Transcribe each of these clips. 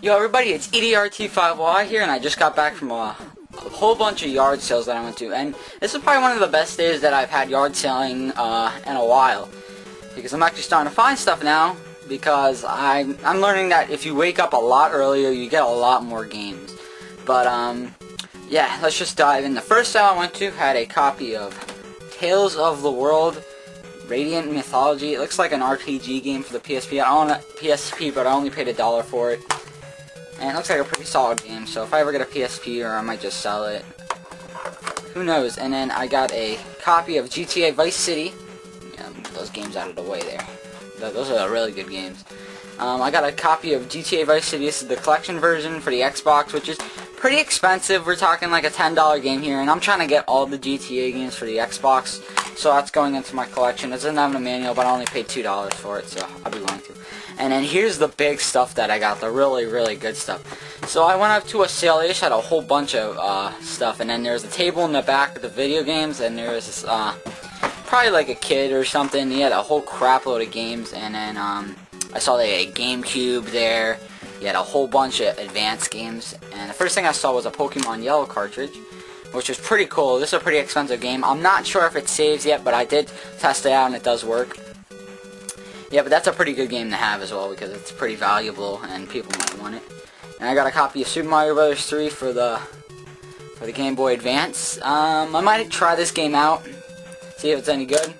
Yo everybody, it's EDRT5Y here, and I just got back from a whole bunch of yard sales that I went to, and this is probably one of the best days that I've had yard selling in a while, because I'm actually starting to find stuff now, because I'm learning that if you wake up a lot earlier, you get a lot more games. But yeah, let's just dive in. The first sale I went to had a copy of Tales of the World Radiant Mythology. It looks like an RPG game for the PSP. I own a PSP, but I only paid $1 for it. And it looks like a pretty solid game, so if I ever get a PSP, or I might just sell it. Who knows? And then I got a copy of GTA Vice City. Yeah, move those games out of the way there. Those are really good games. I got a copy of GTA Vice City. This is the collection version for the Xbox, which is pretty expensive. We're talking like a $10 game here, and I'm trying to get all the GTA games for the Xbox, so that's going into my collection. It doesn't have a manual, but I only paid $2 for it, so I'll be going to. And then here's the big stuff that I got, the really, really good stuff. So I went up to a sale. They just had a whole bunch of stuff, and then there's a table in the back of the video games, and there's this, probably like a kid or something. He had a whole crap load of games, and then I saw they had a Gamecube there. He had a whole bunch of advanced games, and the first thing I saw was a Pokemon Yellow cartridge, which was pretty cool. This is a pretty expensive game. I'm not sure if it saves yet, but I did test it out, and it does work. Yeah, but that's a pretty good game to have as well, because it's pretty valuable and people might want it. And I got a copy of Super Mario Bros. 3 for the Game Boy Advance. I might try this game out, see if it's any good.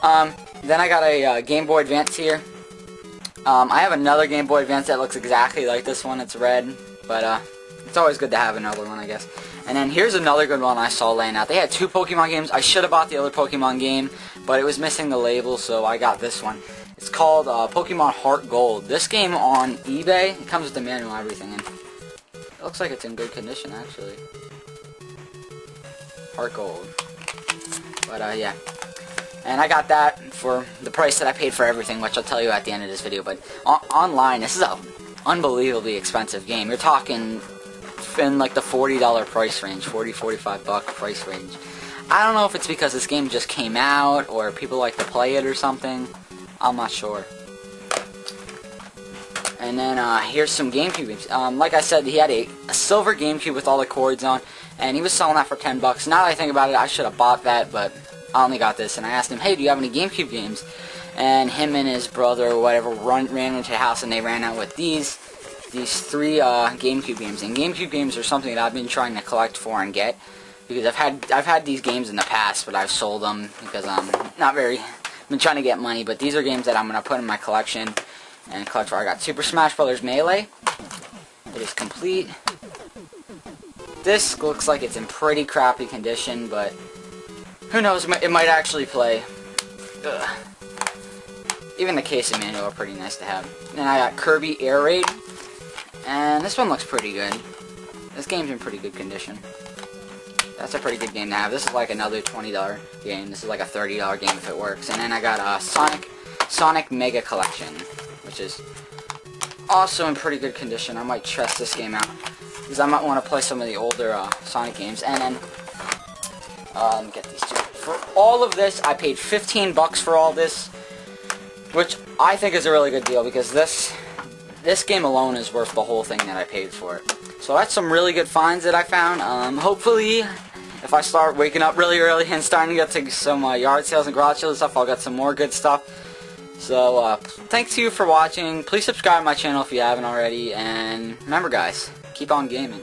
Then I got a Game Boy Advance here. I have another Game Boy Advance that looks exactly like this one. It's red, but it's always good to have another one, I guess. And then here's another good one I saw laying out. They had 2 Pokemon games. I should have bought the other Pokemon game, but it was missing the label, so I got this one. It's called Pokemon Heart Gold. This game on eBay, it comes with the manual and everything, and it looks like it's in good condition, actually. Heart Gold. But, yeah. And I got that for the price that I paid for everything, which I'll tell you at the end of this video. But online, this is an unbelievably expensive game. You're talking in like the $40 price range, $40-45 price range. I don't know if it's because this game just came out, or people like to play it or something. I'm not sure. And then here's some GameCube games. Like I said, he had a silver GameCube with all the cords on, and he was selling that for $10. Now that I think about it, I should have bought that, but I only got this. And I asked him, hey, do you have any GameCube games? And him and his brother or whatever ran into the house, and they ran out with these 3 GameCube games. And GameCube games are something that I've been trying to collect for and get, because I've had these games in the past, but I've sold them because I'm been trying to get money. But these are games that I'm gonna put in my collection and collect for. I got Super Smash Bros. Melee. It is complete. This looks like it's in pretty crappy condition, but who knows? It might actually play. Ugh. Even the case and manual are pretty nice to have. Then I got Kirby Air Raid, and this one looks pretty good. This game's in pretty good condition. That's a pretty good game to have. This is like another $20 game. This is like a $30 game if it works. And then I got Sonic Mega Collection, which is also in pretty good condition. I might test this game out, because I might want to play some of the older Sonic games. And then let me get these 2. For all of this, I paid $15 for all this, which I think is a really good deal, because this game alone is worth the whole thing that I paid for it. So that's some really good finds that I found. Hopefully, if I start waking up really early and starting to get to some yard sales and garage sales and stuff, I'll get some more good stuff. So, thanks to you for watching. Please subscribe to my channel if you haven't already. And remember, guys, keep on gaming.